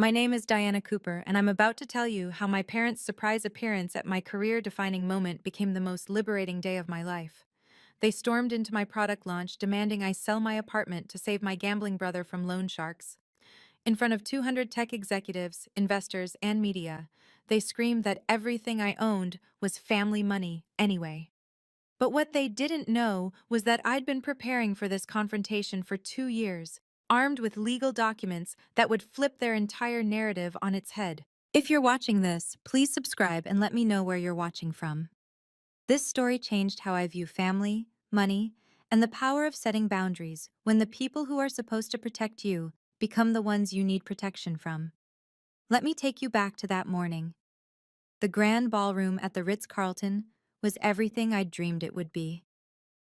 My name is Diana Cooper, and I'm about to tell you how my parents' surprise appearance at my career-defining moment became the most liberating day of my life. They stormed into my product launch, demanding I sell my apartment to save my gambling brother from loan sharks. In front of 200 tech executives, investors, and media, they screamed that everything I owned was family money anyway. But what they didn't know was that I'd been preparing for this confrontation for 2 years, armed with legal documents that would flip their entire narrative on its head. If you're watching this, please subscribe and let me know where you're watching from. This story changed how I view family, money, and the power of setting boundaries when the people who are supposed to protect you become the ones you need protection from. Let me take you back to that morning. The grand ballroom at the Ritz-Carlton was everything I'd dreamed it would be.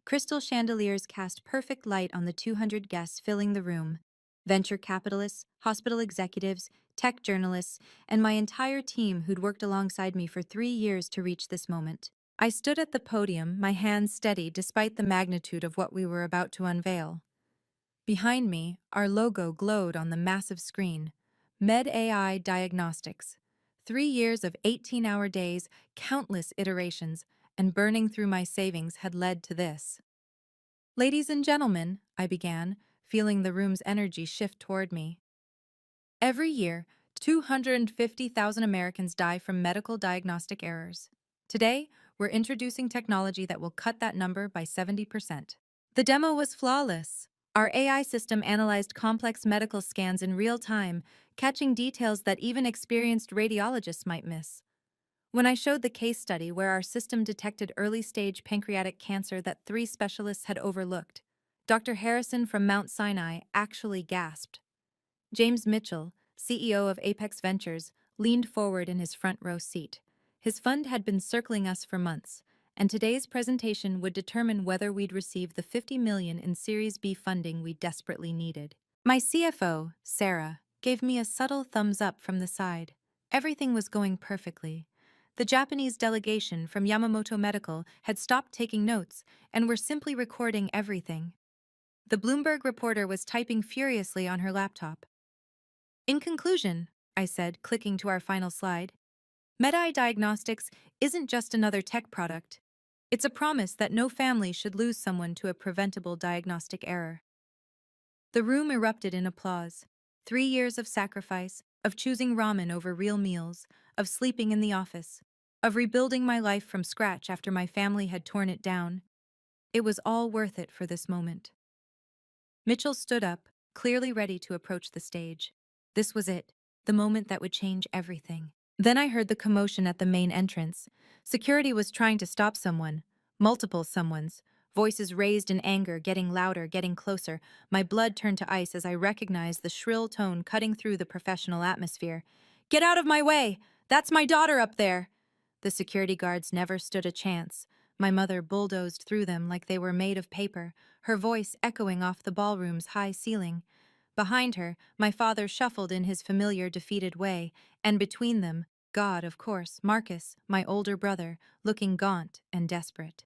Crystal chandeliers cast perfect light on the 200 guests filling the room: venture capitalists, hospital executives, tech journalists, and my entire team who'd worked alongside me for 3 years to reach this moment. I stood at the podium, my hands steady despite the magnitude of what we were about to unveil. Behind me, our logo glowed on the massive screen: MedAI Diagnostics. 3 years of 18-hour days, countless iterations, and burning through my savings had led to this. Ladies and gentlemen, I began, feeling the room's energy shift toward me. Every year, 250,000 Americans die from medical diagnostic errors. Today, we're introducing technology that will cut that number by 70%. The demo was flawless. Our AI system analyzed complex medical scans in real time, catching details that even experienced radiologists might miss. When I showed the case study where our system detected early-stage pancreatic cancer that 3 specialists had overlooked, Dr. Harrison from Mount Sinai actually gasped. James Mitchell, CEO of Apex Ventures, leaned forward in his front row seat. His fund had been circling us for months, and today's presentation would determine whether we'd receive the $50 million in Series B funding we desperately needed. My CFO, Sarah, gave me a subtle thumbs up from the side. Everything was going perfectly. The Japanese delegation from Yamamoto Medical had stopped taking notes and were simply recording everything. The Bloomberg reporter was typing furiously on her laptop. In conclusion, I said, clicking to our final slide, MedAI Diagnostics isn't just another tech product. It's a promise that no family should lose someone to a preventable diagnostic error. The room erupted in applause. 3 years of sacrifice, of choosing ramen over real meals, of sleeping in the office, of rebuilding my life from scratch after my family had torn it down. It was all worth it for this moment. Mitchell stood up, clearly ready to approach the stage. This was it, the moment that would change everything. Then I heard the commotion at the main entrance. Security was trying to stop someone, multiple someones. Voices raised in anger, getting louder, getting closer. My blood turned to ice as I recognized the shrill tone cutting through the professional atmosphere. "Get out of my way! That's my daughter up there!" The security guards never stood a chance. My mother bulldozed through them like they were made of paper, her voice echoing off the ballroom's high ceiling. Behind her, my father shuffled in his familiar defeated way, and between them, God, of course, Marcus, my older brother, looking gaunt and desperate.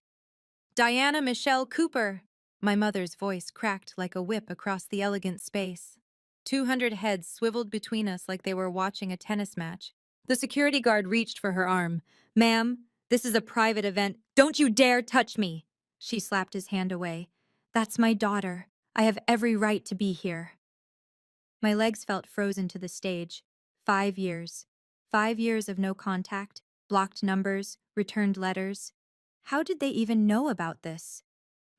"Diana Michelle Cooper!" My mother's voice cracked like a whip across the elegant space. 200 heads swiveled between us like they were watching a tennis match. The security guard reached for her arm. "Ma'am, this is a private event. Don't you dare touch me!" She slapped his hand away. "That's my daughter. I have every right to be here." My legs felt frozen to the stage. 5 years. 5 years of no contact, blocked numbers, returned letters. How did they even know about this?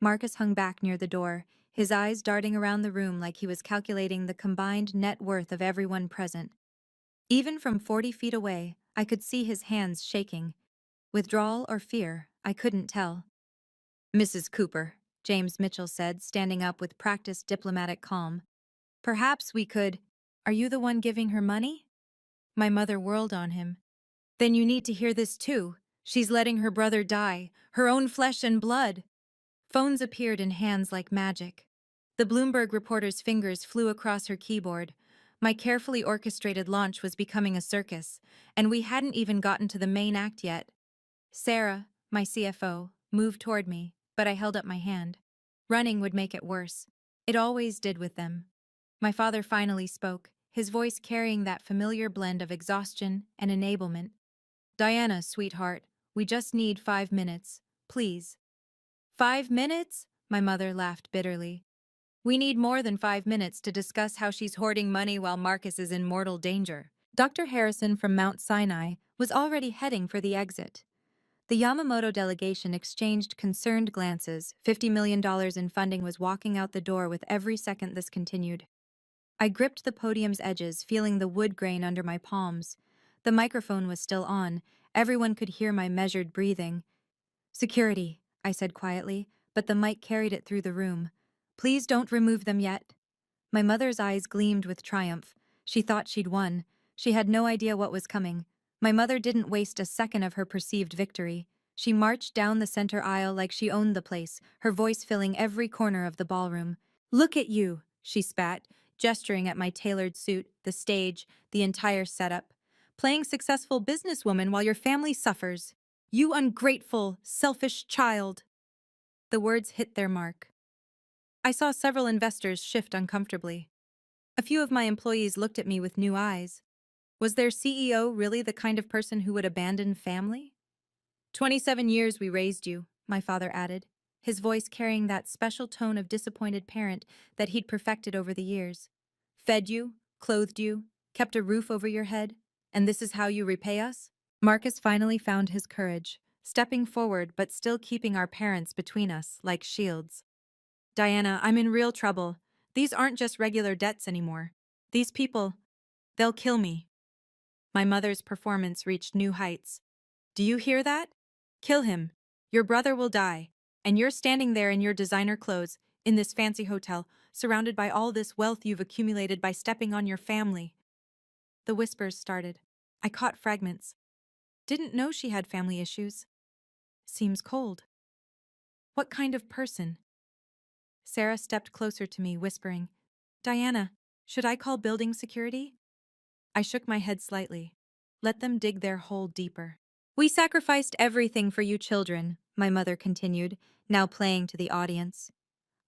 Marcus hung back near the door, his eyes darting around the room like he was calculating the combined net worth of everyone present. Even from 40 feet away, I could see his hands shaking. Withdrawal or fear, I couldn't tell. "Mrs. Cooper," James Mitchell said, standing up with practiced diplomatic calm. "Perhaps we could—" "Are you the one giving her money?" My mother whirled on him. "Then you need to hear this too. She's letting her brother die, her own flesh and blood." Phones appeared in hands like magic. The Bloomberg reporter's fingers flew across her keyboard. My carefully orchestrated launch was becoming a circus, and we hadn't even gotten to the main act yet. Sarah, my CFO, moved toward me, but I held up my hand. Running would make it worse. It always did with them. My father finally spoke, his voice carrying that familiar blend of exhaustion and enablement. "Diana, sweetheart, we just need 5 minutes. Please." 5 minutes? My mother laughed bitterly. "We need more than 5 minutes to discuss how she's hoarding money while Marcus is in mortal danger." Dr. Harrison from Mount Sinai was already heading for the exit. The Yamamoto delegation exchanged concerned glances. $50 million in funding was walking out the door with every second this continued. I gripped the podium's edges, feeling the wood grain under my palms. The microphone was still on. Everyone could hear my measured breathing. "Security," I said quietly, but the mic carried it through the room. "Please don't remove them yet." My mother's eyes gleamed with triumph. She thought she'd won. She had no idea what was coming. My mother didn't waste a second of her perceived victory. She marched down the center aisle like she owned the place, her voice filling every corner of the ballroom. "Look at you," she spat, gesturing at my tailored suit, the stage, the entire setup. "Playing successful businesswoman while your family suffers. You ungrateful, selfish child." The words hit their mark. I saw several investors shift uncomfortably. A few of my employees looked at me with new eyes. Was their CEO really the kind of person who would abandon family? 27 years we raised you, my father added, his voice carrying that special tone of disappointed parent that he'd perfected over the years. "Fed you, clothed you, kept a roof over your head, and this is how you repay us?" Marcus finally found his courage, stepping forward but still keeping our parents between us like shields. "Diana, I'm in real trouble. These aren't just regular debts anymore. These people, they'll kill me." My mother's performance reached new heights. "Do you hear that? Kill him. Your brother will die. And you're standing there in your designer clothes, in this fancy hotel, surrounded by all this wealth you've accumulated by stepping on your family." The whispers started. I caught fragments. "Didn't know she had family issues. Seems cold. What kind of person?" Sarah stepped closer to me, whispering, "Diana, should I call building security?" I shook my head slightly. Let them dig their hole deeper. "We sacrificed everything for you children," my mother continued, now playing to the audience.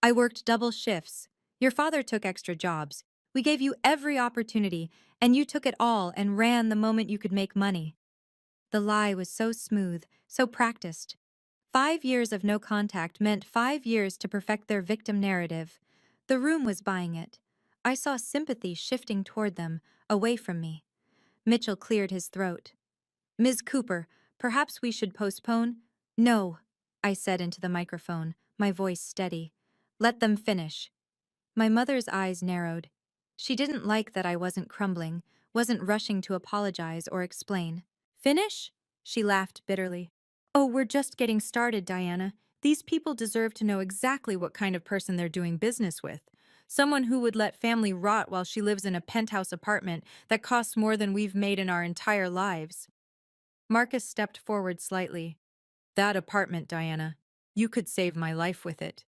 "I worked double shifts. Your father took extra jobs. We gave you every opportunity, and you took it all and ran the moment you could make money." The lie was so smooth, so practiced. 5 years of no contact meant 5 years to perfect their victim narrative. The room was buying it. I saw sympathy shifting toward them, away from me. Mitchell cleared his throat. "Ms. Cooper, perhaps we should postpone?" "No," I said into the microphone, my voice steady. "Let them finish." My mother's eyes narrowed. She didn't like that I wasn't crumbling, wasn't rushing to apologize or explain. "Finish?" She laughed bitterly. "Oh, we're just getting started, Diana. These people deserve to know exactly what kind of person they're doing business with. Someone who would let family rot while she lives in a penthouse apartment that costs more than we've made in our entire lives." Marcus stepped forward slightly. "That apartment, Diana. You could save my life with it."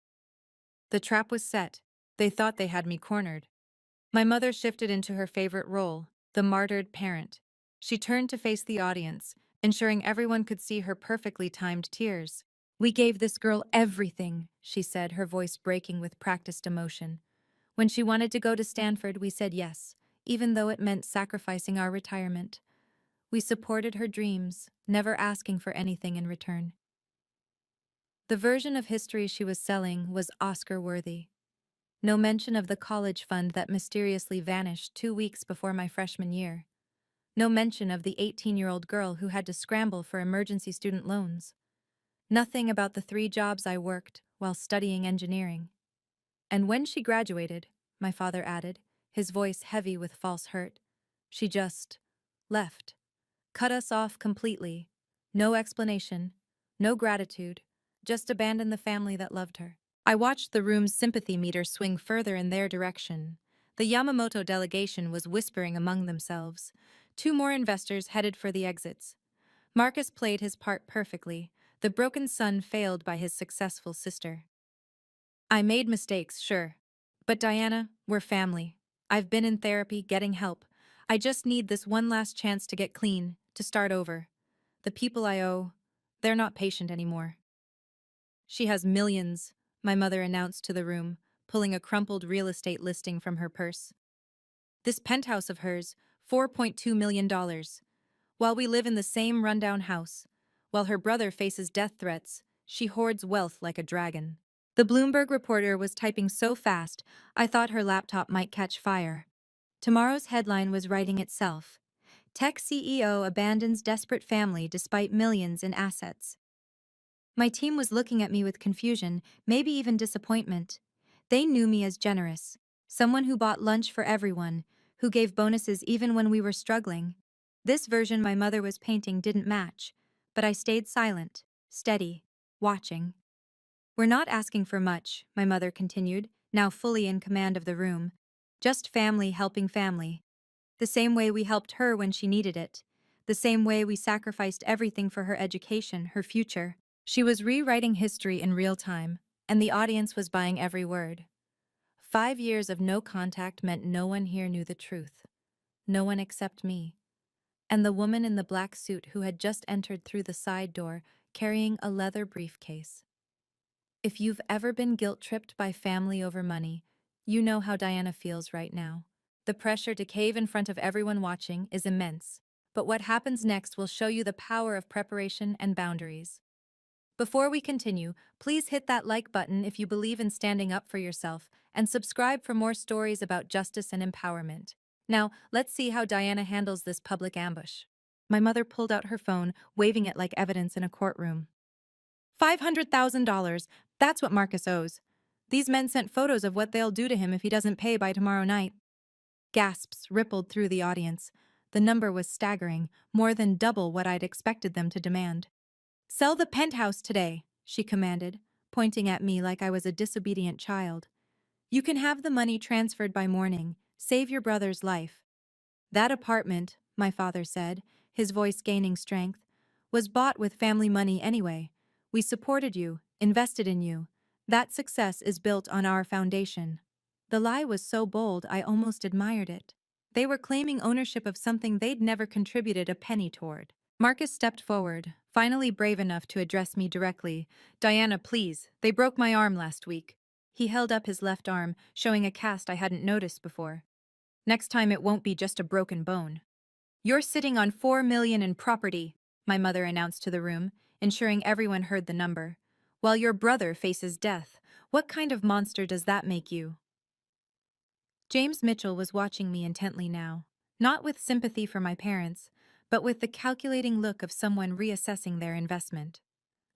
The trap was set. They thought they had me cornered. My mother shifted into her favorite role, the martyred parent. She turned to face the audience, ensuring everyone could see her perfectly timed tears. "We gave this girl everything," she said, her voice breaking with practiced emotion. "When she wanted to go to Stanford, we said yes, even though it meant sacrificing our retirement. We supported her dreams, never asking for anything in return." The version of history she was selling was Oscar-worthy. No mention of the college fund that mysteriously vanished 2 weeks before my freshman year. No mention of the 18-year-old girl who had to scramble for emergency student loans. Nothing about the 3 jobs I worked while studying engineering. "And when she graduated," my father added, his voice heavy with false hurt, "she just left. Cut us off completely. No explanation, no gratitude, just abandoned the family that loved her." I watched the room's sympathy meter swing further in their direction. The Yamamoto delegation was whispering among themselves. 2 more investors headed for the exits. Marcus played his part perfectly, the broken son failed by his successful sister. "I made mistakes, sure. But Diana, we're family. I've been in therapy, getting help. I just need this one last chance to get clean, to start over. The people I owe, they're not patient anymore." "She has millions," my mother announced to the room, pulling a crumpled real estate listing from her purse. This penthouse of hers, $4.2 million. While we live in the same rundown house, while her brother faces death threats, she hoards wealth like a dragon. The Bloomberg reporter was typing so fast, I thought her laptop might catch fire. Tomorrow's headline was writing itself. Tech CEO abandons desperate family despite millions in assets. My team was looking at me with confusion, maybe even disappointment. They knew me as generous, someone who bought lunch for everyone, who gave bonuses even when we were struggling. This version my mother was painting didn't match, but I stayed silent, steady, watching. We're not asking for much, my mother continued, now fully in command of the room. Just family helping family. The same way we helped her when she needed it. The same way we sacrificed everything for her education, her future. She was rewriting history in real time, and the audience was buying every word. 5 years of no contact meant no one here knew the truth. No one except me. And the woman in the black suit who had just entered through the side door, carrying a leather briefcase. If you've ever been guilt-tripped by family over money, you know how Diana feels right now. The pressure to cave in front of everyone watching is immense. But what happens next will show you the power of preparation and boundaries. Before we continue, please hit that like button if you believe in standing up for yourself, and subscribe for more stories about justice and empowerment. Now, let's see how Diana handles this public ambush. My mother pulled out her phone, waving it like evidence in a courtroom. $500,000. That's what Marcus owes. These men sent photos of what they'll do to him if he doesn't pay by tomorrow night. Gasps rippled through the audience. The number was staggering, more than double what I'd expected them to demand. "Sell the penthouse today," she commanded, pointing at me like I was a disobedient child. "You can have the money transferred by morning. Save your brother's life." "That apartment," my father said, his voice gaining strength, "was bought with family money anyway. We supported you, invested in you. That success is built on our foundation." The lie was so bold I almost admired it. They were claiming ownership of something they'd never contributed a penny toward. Marcus stepped forward, finally brave enough to address me directly. "Diana, please, they broke my arm last week." He held up his left arm, showing a cast I hadn't noticed before. "Next time it won't be just a broken bone." "You're sitting on $4 million in property," my mother announced to the room, ensuring everyone heard the number. "While your brother faces death. What kind of monster does that make you?" James Mitchell was watching me intently now, not with sympathy for my parents, but with the calculating look of someone reassessing their investment.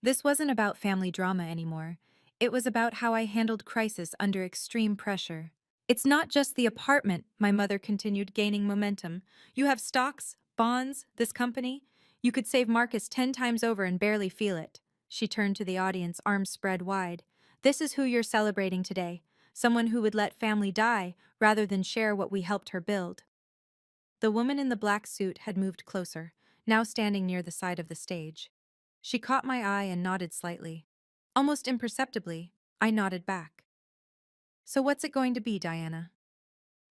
This wasn't about family drama anymore. It was about how I handled crisis under extreme pressure. "It's not just the apartment," my mother continued, gaining momentum. "You have stocks, bonds, this company. You could save Marcus 10 times over and barely feel it." She turned to the audience, arms spread wide. "This is who you're celebrating today. Someone who would let family die rather than share what we helped her build." The woman in the black suit had moved closer, now standing near the side of the stage. She caught my eye and nodded slightly. Almost imperceptibly, I nodded back. "So what's it going to be, Diana?"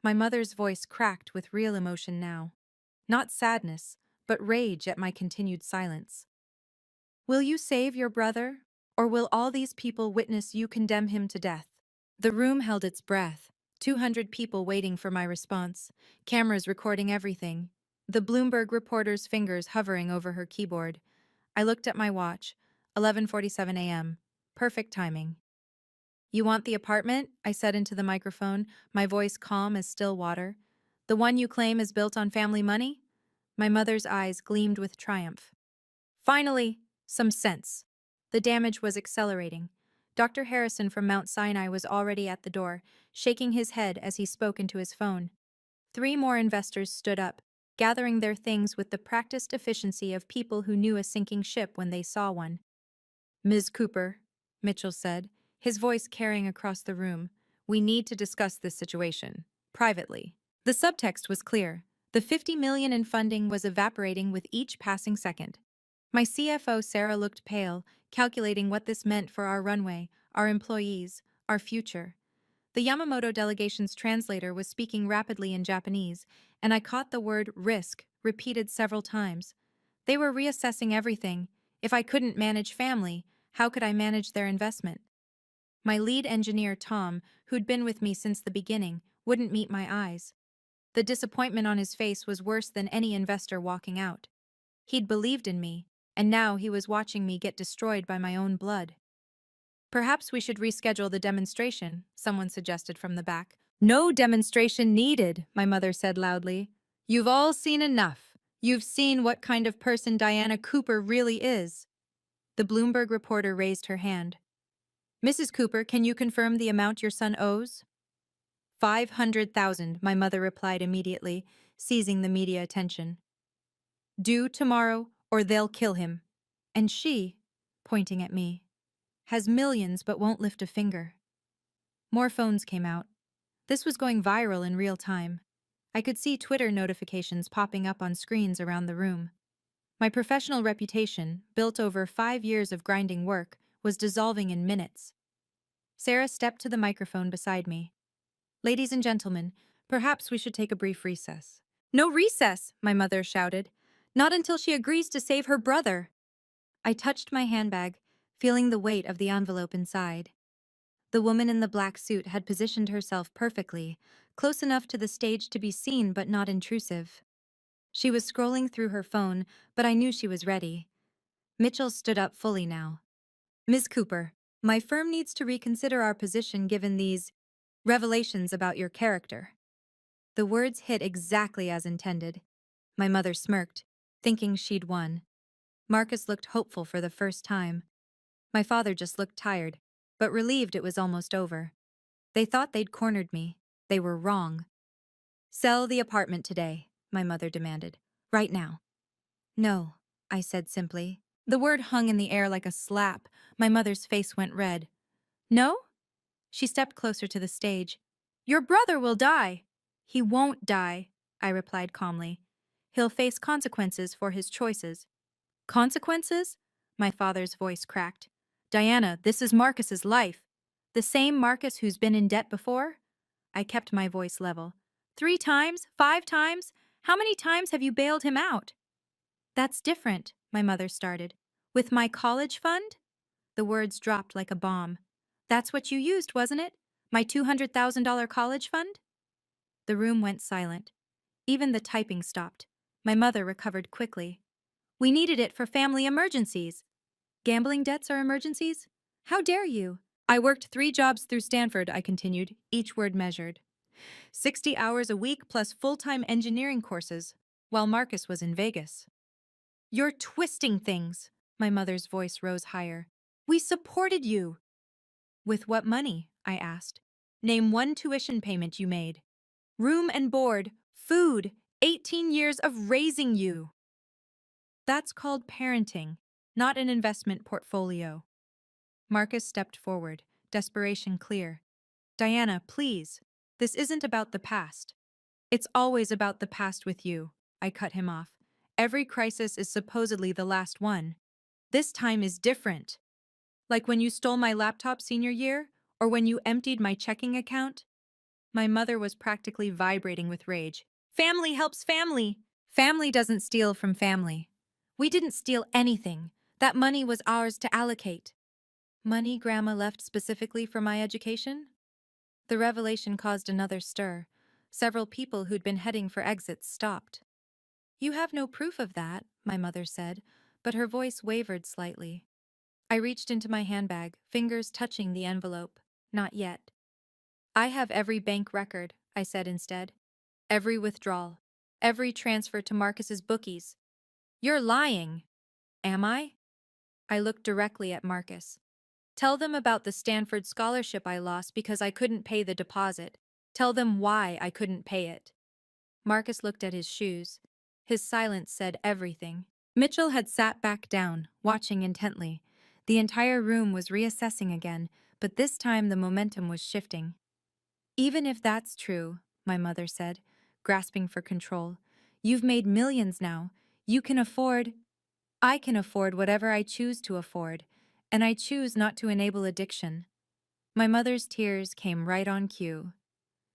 My mother's voice cracked with real emotion now. Not sadness, but rage at my continued silence. "Will you save your brother, or will all these people witness you condemn him to death?" The room held its breath, 200 people waiting for my response, cameras recording everything, the Bloomberg reporter's fingers hovering over her keyboard. I looked at my watch, 11:47 a.m. Perfect timing. "You want the apartment?" I said into the microphone, my voice calm as still water. "The one you claim is built on family money?" My mother's eyes gleamed with triumph. Finally, some sense. The damage was accelerating. Dr. Harrison from Mount Sinai was already at the door, shaking his head as he spoke into his phone. 3 more investors stood up, gathering their things with the practiced efficiency of people who knew a sinking ship when they saw one. "Ms. Cooper," Mitchell said, his voice carrying across the room, "we need to discuss this situation, privately." The subtext was clear. The $50 million in funding was evaporating with each passing second. My CFO, Sarah, looked pale, calculating what this meant for our runway, our employees, our future. The Yamamoto delegation's translator was speaking rapidly in Japanese, and I caught the word risk repeated several times. They were reassessing everything. If I couldn't manage family, how could I manage their investment? My lead engineer, Tom, who'd been with me since the beginning, wouldn't meet my eyes. The disappointment on his face was worse than any investor walking out. He'd believed in me, and now he was watching me get destroyed by my own blood. Perhaps we should reschedule the demonstration, someone suggested from the back. No demonstration needed, my mother said loudly. You've all seen enough. You've seen what kind of person Diana Cooper really is. The Bloomberg reporter raised her hand. Mrs. Cooper, can you confirm the amount your son owes? 500,000, my mother replied immediately, seizing the media attention. Due tomorrow, or they'll kill him. And she, pointing at me, has millions but won't lift a finger. More phones came out. This was going viral in real time. I could see Twitter notifications popping up on screens around the room. My professional reputation, built over 5 years of grinding work, was dissolving in minutes. Sarah stepped to the microphone beside me. Ladies and gentlemen, perhaps we should take a brief recess. No recess, my mother shouted. Not until she agrees to save her brother. I touched my handbag, feeling the weight of the envelope inside. The woman in the black suit had positioned herself perfectly, close enough to the stage to be seen but not intrusive. She was scrolling through her phone, but I knew she was ready. Mitchell stood up fully now. Ms. Cooper, my firm needs to reconsider our position given these revelations about your character. The words hit exactly as intended. My mother smirked, thinking she'd won. Marcus looked hopeful for the first time. My father just looked tired, but relieved it was almost over. They thought they'd cornered me. They were wrong. Sell the apartment today, my mother demanded. Right now. No, I said simply. The word hung in the air like a slap. My mother's face went red. No? She stepped closer to the stage. Your brother will die. He won't die, I replied calmly. He'll face consequences for his choices. Consequences? My father's voice cracked. Diana, this is Marcus's life. The same Marcus who's been in debt before? I kept my voice level. 3 times? 5 times? How many times have you bailed him out? That's different, my mother started. With my college fund? The words dropped like a bomb. That's what you used, wasn't it? My $200,000 college fund? The room went silent. Even the typing stopped. My mother recovered quickly. We needed it for family emergencies. Gambling debts are emergencies? How dare you? I worked 3 jobs through Stanford, I continued, each word measured. 60 hours a week plus full-time engineering courses, while Marcus was in Vegas. You're twisting things. My mother's voice rose higher. We supported you. With what money? I asked. Name 1 tuition payment you made. Room and board, food, 18 years of raising you. That's called parenting, not an investment portfolio. Marcus stepped forward, desperation clear. Diana, please. This isn't about the past. It's always about the past with you. I cut him off. Every crisis is supposedly the last one. This time is different. Like when you stole my laptop senior year, or when you emptied my checking account. My mother was practically vibrating with rage. Family helps family. Family doesn't steal from family. We didn't steal anything. That money was ours to allocate. Money Grandma left specifically for my education? The revelation caused another stir. Several people who'd been heading for exits stopped. You have no proof of that, my mother said, but her voice wavered slightly. I reached into my handbag, fingers touching the envelope. Not yet. I have every bank record, I said instead. Every withdrawal. Every transfer to Marcus's bookies. You're lying. Am I? I looked directly at Marcus. Tell them about the Stanford scholarship I lost because I couldn't pay the deposit. Tell them why I couldn't pay it. Marcus looked at his shoes. His silence said everything. Mitchell had sat back down, watching intently. The entire room was reassessing again, but this time the momentum was shifting. Even if that's true, my mother said, grasping for control, you've made millions now. You can afford... I can afford whatever I choose to afford, and I choose not to enable addiction. My mother's tears came right on cue.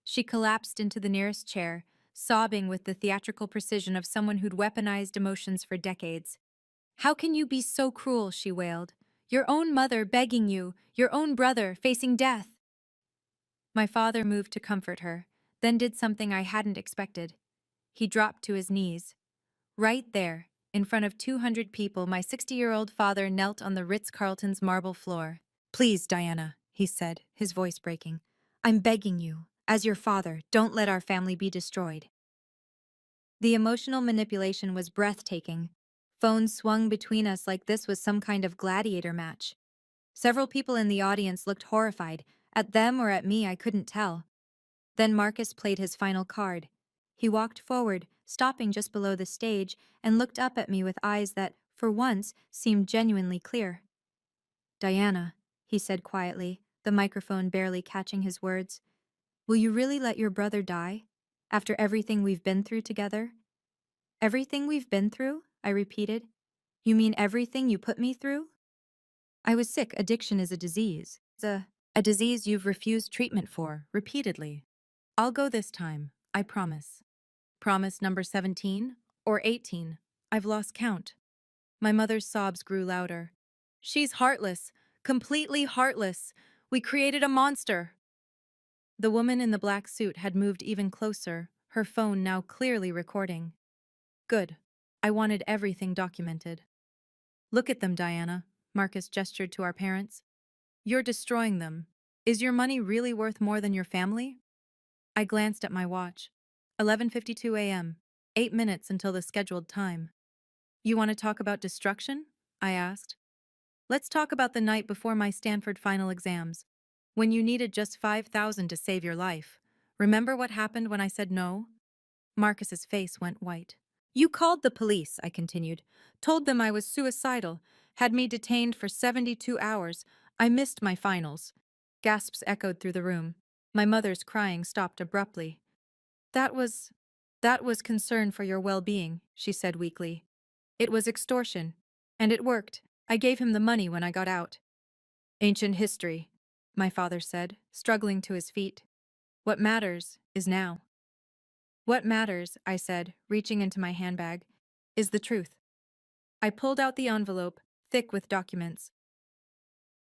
She collapsed into the nearest chair, sobbing with the theatrical precision of someone who'd weaponized emotions for decades. How can you be so cruel, she wailed. Your own mother begging you, your own brother facing death. My father moved to comfort her, then did something I hadn't expected. He dropped to his knees. Right there, in front of 200 people, my 60-year-old father knelt on the Ritz-Carlton's marble floor. "Please, Diana," he said, his voice breaking. "I'm begging you, as your father, don't let our family be destroyed." The emotional manipulation was breathtaking. Phones swung between us like this was some kind of gladiator match. Several people in the audience looked horrified. At them or at me, I couldn't tell. Then Marcus played his final card. He walked forward, stopping just below the stage, and looked up at me with eyes that, for once, seemed genuinely clear. "Diana," he said quietly, the microphone barely catching his words, "will you really let your brother die? After everything we've been through together?" "Everything we've been through?" I repeated. "You mean everything you put me through?" "I was sick. Addiction is a disease. It's a disease you've refused treatment for, repeatedly. I'll go this time, I promise." Promise number 17 or 18. I've lost count. My mother's sobs grew louder. "She's heartless, completely heartless. We created a monster." The woman in the black suit had moved even closer, her phone now clearly recording. Good. I wanted everything documented. "Look at them, Diana," Marcus gestured to our parents. "You're destroying them. Is your money really worth more than your family?" I glanced at my watch. 11:52 a.m. 8 minutes until the scheduled time. "You want to talk about destruction?" I asked. "Let's talk about the night before my Stanford final exams, when you needed just 5,000 to save your life. Remember what happened when I said no?" Marcus's face went white. "You called the police," I continued, "told them I was suicidal, had me detained for 72 hours. I missed my finals." Gasps echoed through the room. My mother's crying stopped abruptly. That was concern for your well-being," she said weakly. "It was extortion. And it worked. I gave him the money when I got out." "Ancient history," my father said, struggling to his feet. "What matters is now." "What matters," I said, reaching into my handbag, "is the truth." I pulled out the envelope, thick with documents.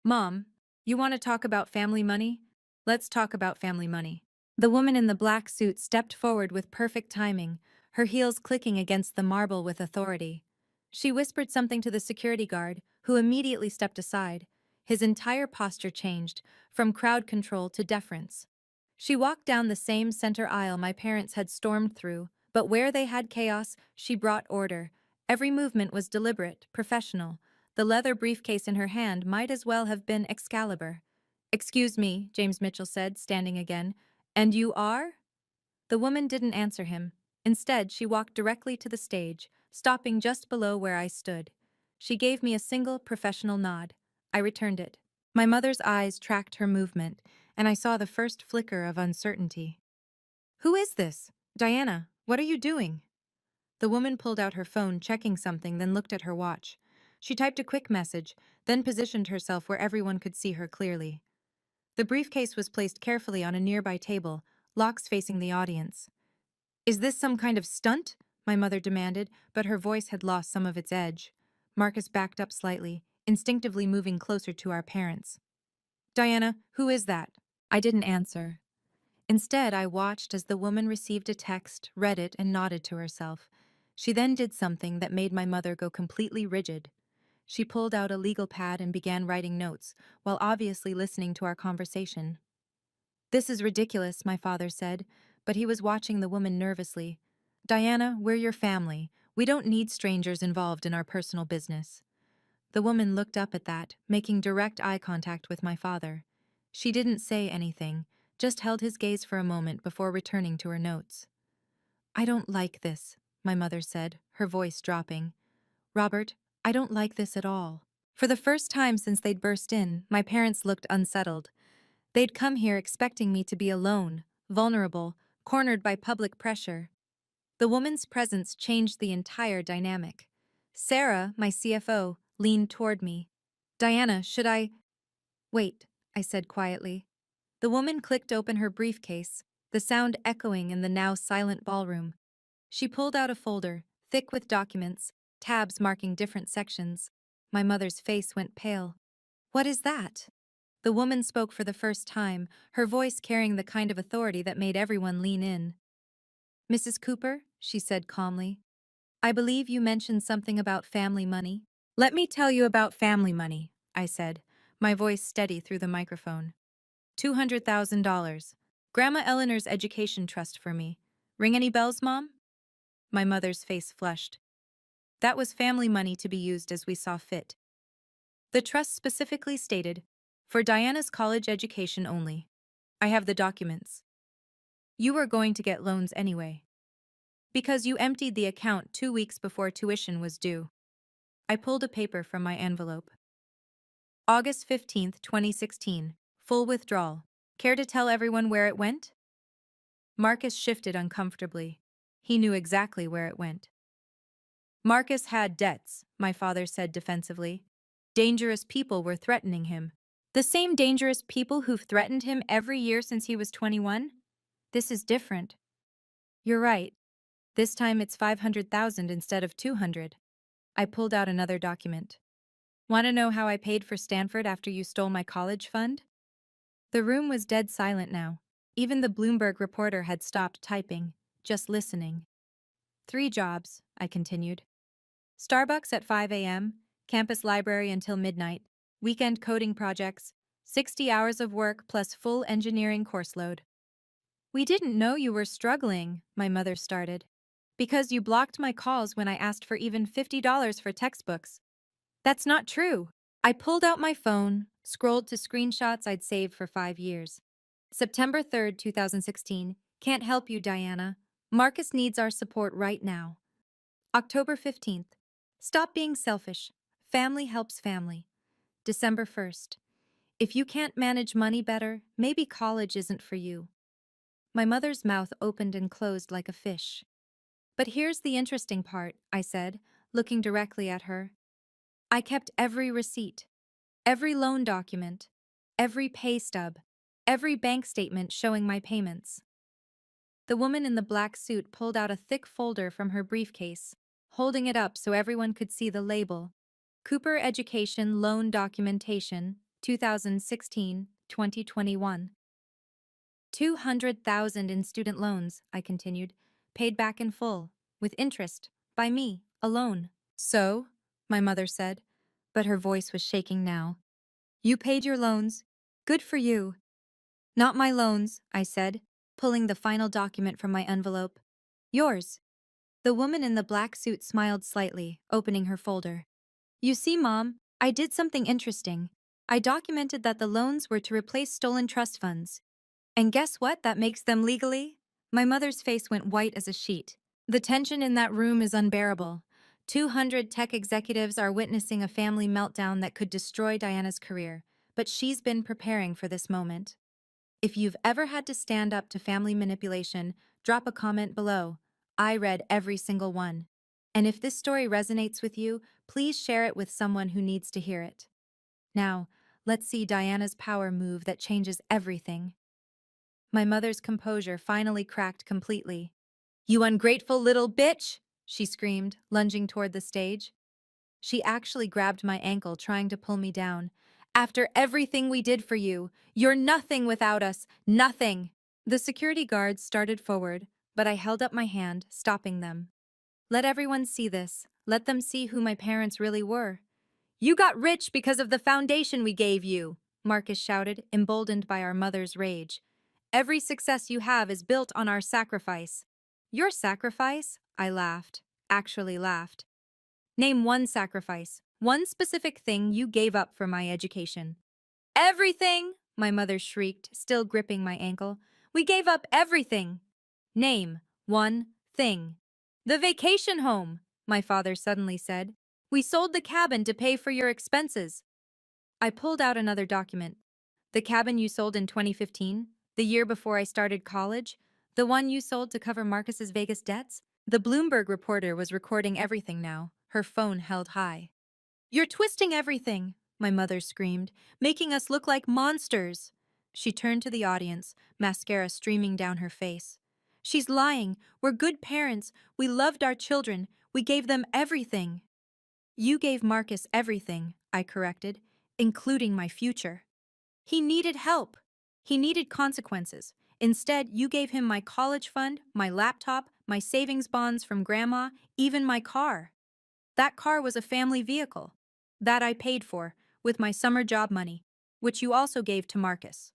"Mom, you want to talk about family money? Let's talk about family money." The woman in the black suit stepped forward with perfect timing, her heels clicking against the marble with authority. She whispered something to the security guard, who immediately stepped aside. His entire posture changed, from crowd control to deference. She walked down the same center aisle my parents had stormed through, but where they had chaos, she brought order. Every movement was deliberate, professional. The leather briefcase in her hand might as well have been Excalibur. "Excuse me," James Mitchell said, standing again. "And you are?" The woman didn't answer him. Instead, she walked directly to the stage, stopping just below where I stood. She gave me a single professional nod. I returned it. My mother's eyes tracked her movement, and I saw the first flicker of uncertainty. "Who is this? Diana, what are you doing?" The woman pulled out her phone, checking something, then looked at her watch. She typed a quick message, then positioned herself where everyone could see her clearly. The briefcase was placed carefully on a nearby table, locks facing the audience. "Is this some kind of stunt?" my mother demanded, but her voice had lost some of its edge. Marcus backed up slightly, instinctively moving closer to our parents. "Diana, who is that?" I didn't answer. Instead, I watched as the woman received a text, read it, and nodded to herself. She then did something that made my mother go completely rigid. She pulled out a legal pad and began writing notes, while obviously listening to our conversation. "This is ridiculous," my father said, but he was watching the woman nervously. "Diana, we're your family. We don't need strangers involved in our personal business." The woman looked up at that, making direct eye contact with my father. She didn't say anything, just held his gaze for a moment before returning to her notes. "I don't like this," my mother said, her voice dropping. "Robert, I don't like this at all." For the first time since they'd burst in, my parents looked unsettled. They'd come here expecting me to be alone, vulnerable, cornered by public pressure. The woman's presence changed the entire dynamic. Sarah, my CFO, leaned toward me. "Diana, should I—" "Wait," I said quietly. The woman clicked open her briefcase, the sound echoing in the now silent ballroom. She pulled out a folder, thick with documents, tabs marking different sections. My mother's face went pale. "What is that?" The woman spoke for the first time, her voice carrying the kind of authority that made everyone lean in. "Mrs. Cooper," she said calmly, "I believe you mentioned something about family money." "Let me tell you about family money," I said, my voice steady through the microphone. $200,000. Grandma Eleanor's education trust for me. Ring any bells, Mom? My mother's face flushed. That was family money to be used as we saw fit. The trust specifically stated, "For Diana's college education only." I have the documents. You were going to get loans anyway. Because you emptied the account 2 weeks before tuition was due. I pulled a paper from my envelope. August 15th, 2016. Full withdrawal. Care to tell everyone where it went? Marcus shifted uncomfortably. He knew exactly where it went. Marcus had debts, my father said defensively. Dangerous people were threatening him. The same dangerous people who've threatened him every year since he was 21? This is different. You're right. This time it's 500,000 instead of 200. I pulled out another document. Want to know how I paid for Stanford after you stole my college fund? The room was dead silent now. Even the Bloomberg reporter had stopped typing, just listening. 3 jobs, I continued. Starbucks at 5 a.m., campus library until midnight, weekend coding projects, 60 hours of work plus full engineering course load. We didn't know you were struggling, my mother started. Because you blocked my calls when I asked for even $50 for textbooks. That's not true. I pulled out my phone, scrolled to screenshots I'd saved for 5 years. September 3rd, 2016. Can't help you, Diana. Marcus needs our support right now. October 15th. Stop being selfish. Family helps family. December 1st. If you can't manage money better, maybe college isn't for you. My mother's mouth opened and closed like a fish. But here's the interesting part, I said, looking directly at her. I kept every receipt, every loan document, every pay stub, every bank statement showing my payments. The woman in the black suit pulled out a thick folder from her briefcase, holding it up so everyone could see the label. Cooper Education Loan Documentation, 2016-2021. 200,000 in student loans, I continued, paid back in full, with interest, by me, alone. So, my mother said, but her voice was shaking now. You paid your loans. Good for you. Not my loans, I said, pulling the final document from my envelope. Yours. The woman in the black suit smiled slightly, opening her folder. You see, Mom, I did something interesting. I documented that the loans were to replace stolen trust funds. And guess what that makes them legally? My mother's face went white as a sheet. The tension in that room is unbearable. 200 tech executives are witnessing a family meltdown that could destroy Diana's career, but she's been preparing for this moment. If you've ever had to stand up to family manipulation, drop a comment below. I read every single one. And if this story resonates with you, please share it with someone who needs to hear it. Now, let's see Diana's power move that changes everything. My mother's composure finally cracked completely. You ungrateful little bitch! She screamed, lunging toward the stage. She actually grabbed my ankle, trying to pull me down. After everything we did for you, you're nothing without us, nothing! The security guards started forward, but I held up my hand, stopping them. Let everyone see this. Let them see who my parents really were. You got rich because of the foundation we gave you, Marcus shouted, emboldened by our mother's rage. Every success you have is built on our sacrifice. Your sacrifice? I laughed. Actually laughed. Name one sacrifice, one specific thing you gave up for my education. Everything! My mother shrieked, still gripping my ankle. We gave up everything! Name one thing. The vacation home, my father suddenly said. We sold the cabin to pay for your expenses. I pulled out another document. The cabin you sold in 2015, the year before I started college, the one you sold to cover Marcus's Vegas debts? The Bloomberg reporter was recording everything now, her phone held high. You're twisting everything, my mother screamed, making us look like monsters. She turned to the audience, mascara streaming down her face. She's lying. We're good parents. We loved our children. We gave them everything. You gave Marcus everything, I corrected, including my future. He needed help. He needed consequences. Instead, you gave him my college fund, my laptop, my savings bonds from grandma, even my car. That car was a family vehicle. That I paid for, with my summer job money, which you also gave to Marcus.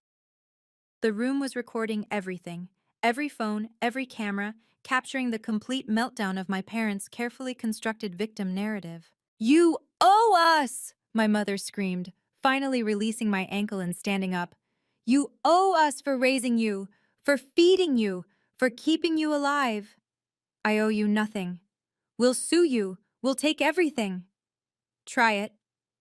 The room was recording everything, every phone, every camera, capturing the complete meltdown of my parents' carefully constructed victim narrative. You owe us! My mother screamed, finally releasing my ankle and standing up. You owe us for raising you, for feeding you, for keeping you alive. I owe you nothing. We'll sue you. We'll take everything. Try it.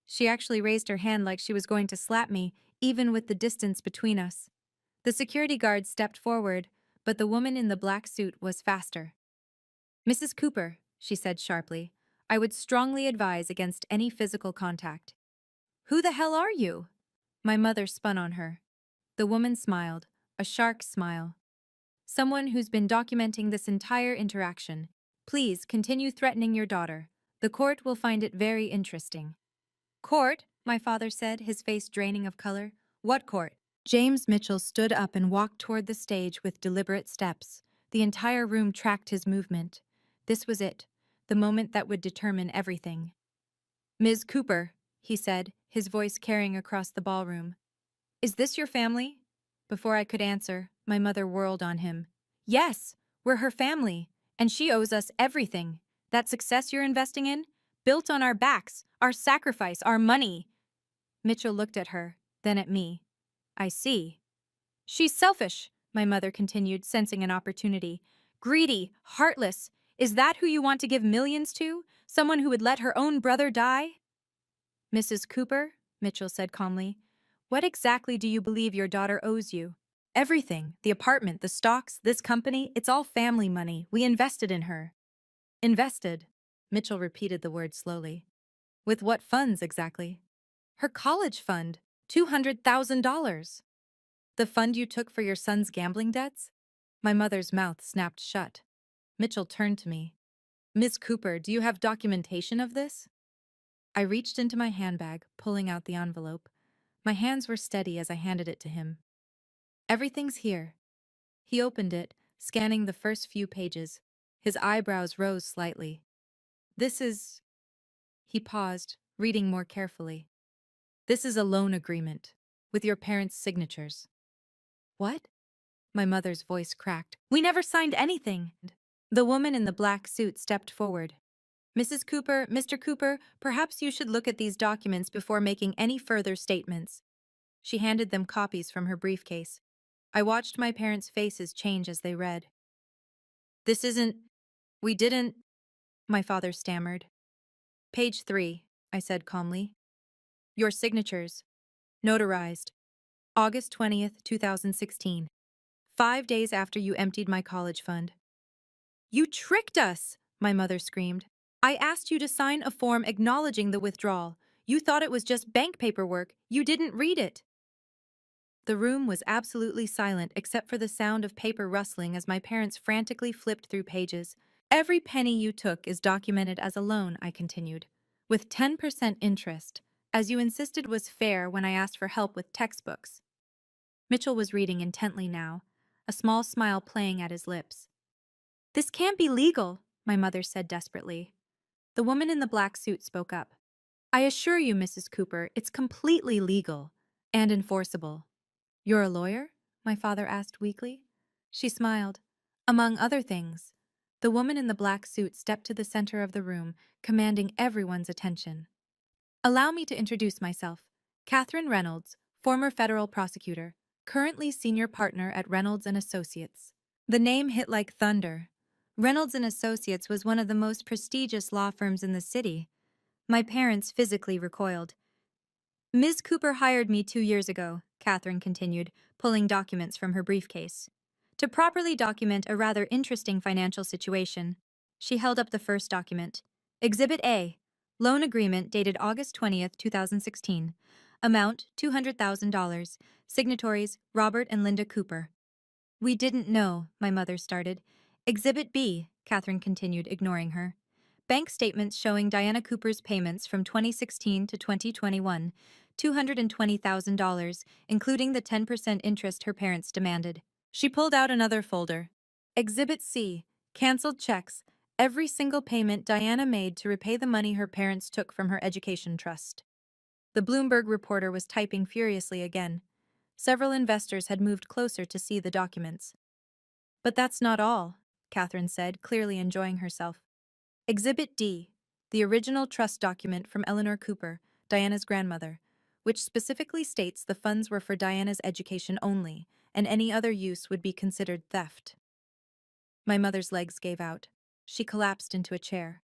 She actually raised her hand like she was going to slap me, even with the distance between us. The security guard stepped forward, but the woman in the black suit was faster. Mrs. Cooper, she said sharply, I would strongly advise against any physical contact. Who the hell are you? My mother spun on her. The woman smiled, a shark smile. Someone who's been documenting this entire interaction. Please continue threatening your daughter. The court will find it very interesting. Court, my father said, his face draining of color. What court? James Mitchell stood up and walked toward the stage with deliberate steps. The entire room tracked his movement. This was it, the moment that would determine everything. Ms. Cooper, he said, his voice carrying across the ballroom. Is this your family? Before I could answer, my mother whirled on him. Yes, we're her family, and she owes us everything. That success you're investing in? Built on our backs, our sacrifice, our money. Mitchell looked at her, then at me. I see. She's selfish, my mother continued, sensing an opportunity. Greedy, heartless. Is that who you want to give millions to? Someone who would let her own brother die? Mrs. Cooper, Mitchell said calmly, what exactly do you believe your daughter owes you? Everything. The apartment, the stocks, this company, it's all family money. We invested in her. Invested? Mitchell repeated the word slowly. With what funds exactly? Her college fund. $200,000. The fund you took for your son's gambling debts? My mother's mouth snapped shut. Mitchell turned to me. Miss Cooper, do you have documentation of this? I reached into my handbag, pulling out the envelope. My hands were steady as I handed it to him. Everything's here. He opened it, scanning the first few pages. His eyebrows rose slightly. This is... He paused, reading more carefully. This is a loan agreement, with your parents' signatures. What? My mother's voice cracked. We never signed anything. The woman in the black suit stepped forward. Mrs. Cooper, Mr. Cooper, perhaps you should look at these documents before making any further statements. She handed them copies from her briefcase. I watched my parents' faces change as they read. This isn't... We didn't... My father stammered. Page 3, I said calmly. Your signatures. Notarized. August 20th, 2016. 5 days after you emptied my college fund. You tricked us, my mother screamed. I asked you to sign a form acknowledging the withdrawal. You thought it was just bank paperwork. You didn't read it. The room was absolutely silent except for the sound of paper rustling as my parents frantically flipped through pages. Every penny you took is documented as a loan, I continued, with 10% interest, as you insisted was fair when I asked for help with textbooks. Mitchell was reading intently now, a small smile playing at his lips. This can't be legal, my mother said desperately. The woman in the black suit spoke up. I assure you, Mrs. Cooper, it's completely legal and enforceable. You're a lawyer? My father asked weakly. She smiled. Among other things. The woman in the black suit stepped to the center of the room, commanding everyone's attention. Allow me to introduce myself. Catherine Reynolds, former federal prosecutor, currently senior partner at Reynolds and Associates. The name hit like thunder. Reynolds and Associates was one of the most prestigious law firms in the city. My parents physically recoiled. Ms. Cooper hired me 2 years ago, Catherine continued, pulling documents from her briefcase, to properly document a rather interesting financial situation. She held up the first document. Exhibit A, loan agreement dated August 20th, 2016. Amount, $200,000. Signatories, Robert and Linda Cooper. We didn't know, my mother started. Exhibit B, Catherine continued, ignoring her. Bank statements showing Diana Cooper's payments from 2016 to 2021. $220,000, including the 10% interest her parents demanded. She pulled out another folder. Exhibit C, canceled checks, every single payment Diana made to repay the money her parents took from her education trust. The Bloomberg reporter was typing furiously again. Several investors had moved closer to see the documents. But that's not all, Catherine said, clearly enjoying herself. Exhibit D, the original trust document from Eleanor Cooper, Diana's grandmother, which specifically states the funds were for Diana's education only, and any other use would be considered theft. My mother's legs gave out. She collapsed into a chair.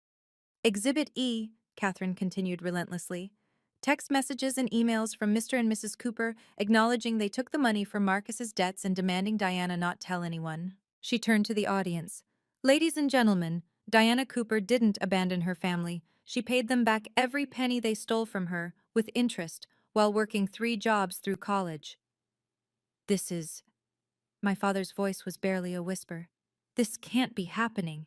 Exhibit E, Catherine continued relentlessly. Text messages and emails from Mr. and Mrs. Cooper acknowledging they took the money for Marcus's debts and demanding Diana not tell anyone. She turned to the audience. Ladies and gentlemen, Diana Cooper didn't abandon her family. She paid them back every penny they stole from her, with interest, while working 3 jobs through college. This is... My father's voice was barely a whisper. This can't be happening.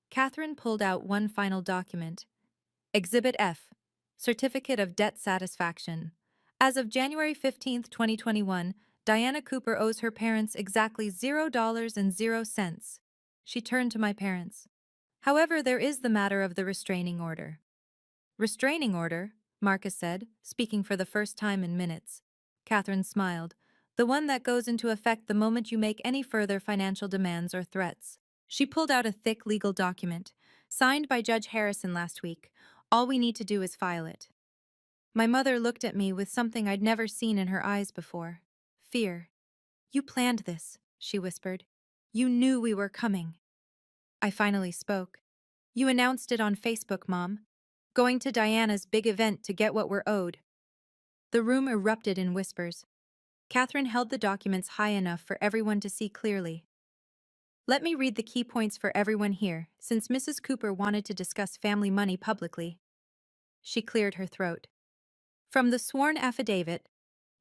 Catherine pulled out one final document. Exhibit F, Certificate of Debt Satisfaction. As of January 15, 2021, Diana Cooper owes her parents exactly $0.00. She turned to my parents. However, there is the matter of the restraining order. Restraining order? Marcus said, speaking for the first time in minutes. Catherine smiled. The one that goes into effect the moment you make any further financial demands or threats. She pulled out a thick legal document, signed by Judge Harrison last week. All we need to do is file it. My mother looked at me with something I'd never seen in her eyes before. Fear. You planned this, she whispered. You knew we were coming. I finally spoke. You announced it on Facebook, Mom. Going to Diana's big event to get what we're owed. The room erupted in whispers. Catherine held the documents high enough for everyone to see clearly. Let me read the key points for everyone here, since Mrs. Cooper wanted to discuss family money publicly. She cleared her throat. From the sworn affidavit,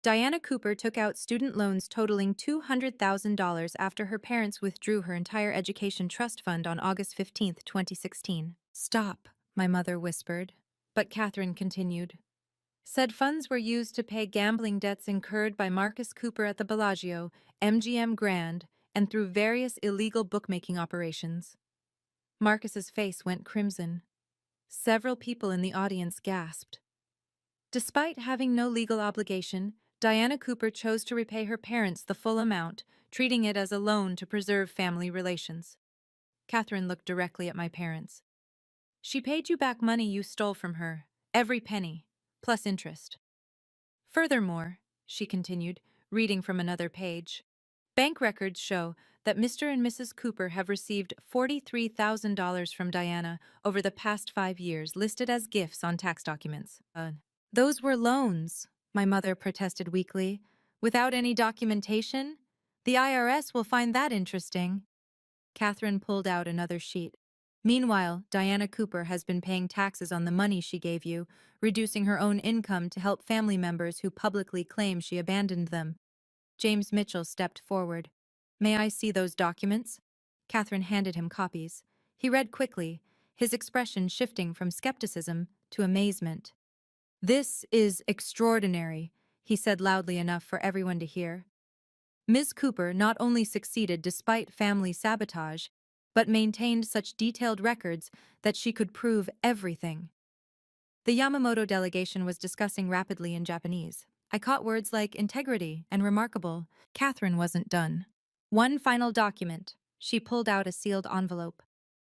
Diana Cooper took out student loans totaling $200,000 after her parents withdrew her entire education trust fund on August 15, 2016. Stop, my mother whispered, but Catherine continued. Said funds were used to pay gambling debts incurred by Marcus Cooper at the Bellagio, MGM Grand, and through various illegal bookmaking operations. Marcus's face went crimson. Several people in the audience gasped. Despite having no legal obligation, Diana Cooper chose to repay her parents the full amount, treating it as a loan to preserve family relations. Catherine looked directly at my parents. She paid you back money you stole from her, every penny, plus interest. Furthermore, she continued, reading from another page, bank records show that Mr. and Mrs. Cooper have received $43,000 from Diana over the past 5 years, listed as gifts on tax documents. Those were loans, my mother protested weakly. Without any documentation? The IRS will find that interesting. Catherine pulled out another sheet. Meanwhile, Diana Cooper has been paying taxes on the money she gave you, reducing her own income to help family members who publicly claim she abandoned them. James Mitchell stepped forward. May I see those documents? Catherine handed him copies. He read quickly, his expression shifting from skepticism to amazement. This is extraordinary, he said loudly enough for everyone to hear. Ms. Cooper not only succeeded despite family sabotage, but maintained such detailed records that she could prove everything. The Yamamoto delegation was discussing rapidly in Japanese. I caught words like integrity and remarkable. Catherine wasn't done. One final document. She pulled out a sealed envelope.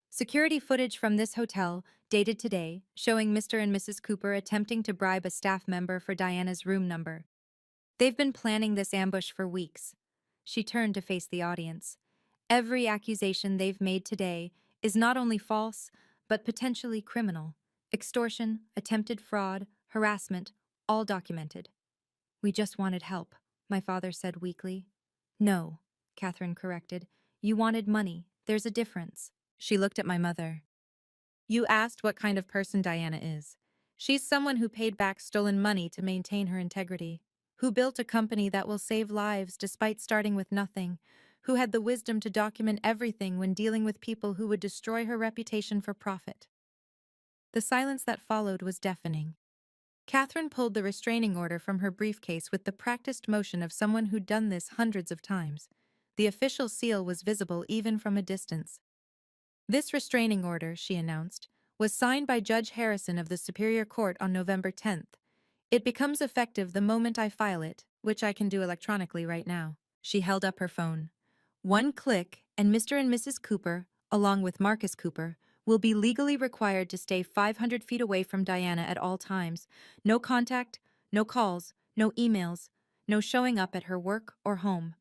Security footage from this hotel, dated today, showing Mr. and Mrs. Cooper attempting to bribe a staff member for Diana's room number. They've been planning this ambush for weeks. She turned to face the audience. Every accusation they've made today is not only false, but potentially criminal. Extortion, attempted fraud, harassment, all documented. We just wanted help, my father said weakly. No, Catherine corrected. You wanted money. There's a difference. She looked at my mother. You asked what kind of person Diana is. She's someone who paid back stolen money to maintain her integrity, who built a company that will save lives despite starting with nothing, who had the wisdom to document everything when dealing with people who would destroy her reputation for profit. The silence that followed was deafening. Catherine pulled the restraining order from her briefcase with the practiced motion of someone who'd done this hundreds of times. The official seal was visible even from a distance. This restraining order, she announced, was signed by Judge Harrison of the Superior Court on November 10th. It becomes effective the moment I file it, which I can do electronically right now. She held up her phone. One click, and Mr. and Mrs. Cooper, along with Marcus Cooper, will be legally required to stay 500 feet away from Diana at all times. No contact, no calls, no emails, no showing up at her work or home.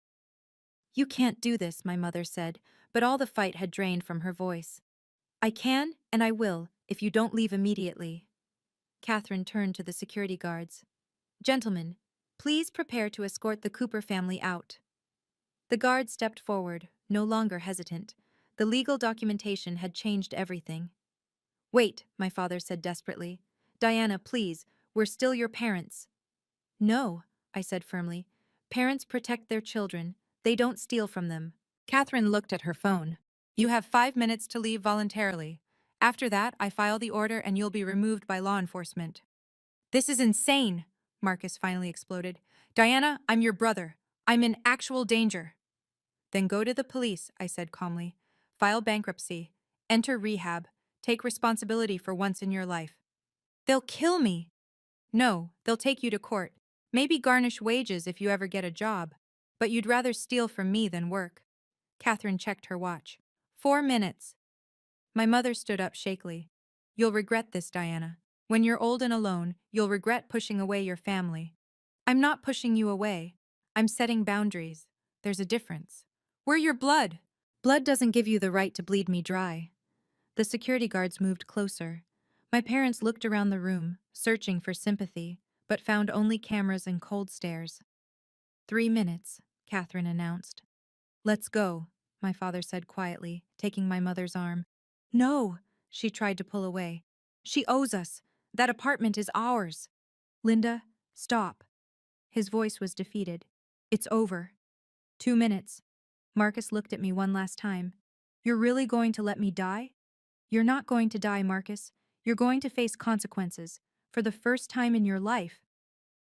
You can't do this, my mother said, but all the fight had drained from her voice. I can, and I will, if you don't leave immediately. Catherine turned to the security guards. Gentlemen, please prepare to escort the Cooper family out. The guard stepped forward, no longer hesitant. The legal documentation had changed everything. Wait, my father said desperately. Diana, please, we're still your parents. No, I said firmly. Parents protect their children. They don't steal from them. Catherine looked at her phone. You have 5 minutes to leave voluntarily. After that, I file the order and you'll be removed by law enforcement. This is insane, Marcus finally exploded. Diana, I'm your brother. I'm in actual danger. Then go to the police, I said calmly. File bankruptcy. Enter rehab. Take responsibility for once in your life. They'll kill me. No, they'll take you to court. Maybe garnish wages if you ever get a job. But you'd rather steal from me than work. Catherine checked her watch. 4 minutes. My mother stood up shakily. You'll regret this, Diana. When you're old and alone, you'll regret pushing away your family. I'm not pushing you away. I'm setting boundaries. There's a difference. We're your blood. Blood doesn't give you the right to bleed me dry. The security guards moved closer. My parents looked around the room, searching for sympathy, but found only cameras and cold stares. 3 minutes, Catherine announced. Let's go, my father said quietly, taking my mother's arm. No, she tried to pull away. She owes us. That apartment is ours. Linda, stop. His voice was defeated. It's over. 2 minutes. Marcus looked at me one last time. You're really going to let me die? You're not going to die, Marcus. You're going to face consequences. For the first time in your life.